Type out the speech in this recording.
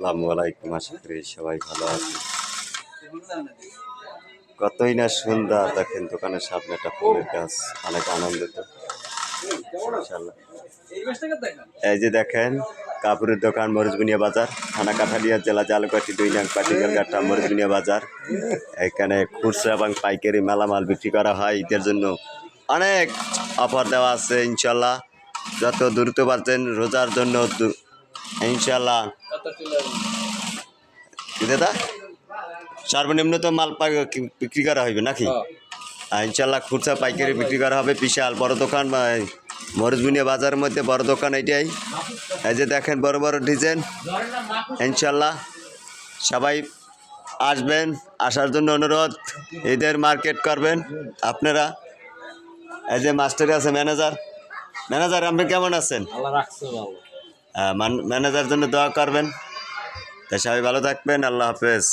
আসসালামু আলাইকুম, আশা করি সবাই ভালো আছে। কতই না সুন্দর দেখেন, দোকানের সামনে একটা ফুলের গাছ, অনেক আনন্দিত ইনশাআল্লাহ। এই যে দেখেন কাপড়ের দোকান, মরিচবুনিয়া বাজার, থানা কাঠালিয়া, জেলা জালকাঠি, 2 নং পাটিগালঘাটা, মরিচবুনিয়া বাজার। এখানে খুচরা এবং পাইকারি মালামাল বিক্রি করা হয়। ঈদের জন্য অনেক অফার দেওয়া আছে ইনশাল্লাহ। যত দ্রুত পারছেন রোজার জন্য ইনশাল্লাহ। দাদা সর্বনিম্ন তো মাল বিক্রি করা হইবে নাকি? ইনশাল্লাহ খুচরা পাইকারি বিক্রি করা হবে। বিশাল বড় দোকান, মরিচবুনিয়া বাজারের মধ্যে বড় দোকান এইটাই। এই যে দেখেন বড় বড় ডিজাইন। ইনশাল্লাহ সবাই আসবেন, আসার জন্য অনুরোধ। ঈদের মার্কেট করবেন আপনারা। এই যে মাস্টার আছে, ম্যানেজার আপনি কেমন আছেন? ম্যানেজার জন্য দোয়া করবেন। তাই সবাই ভালো থাকবেন। আল্লাহ হাফেজ।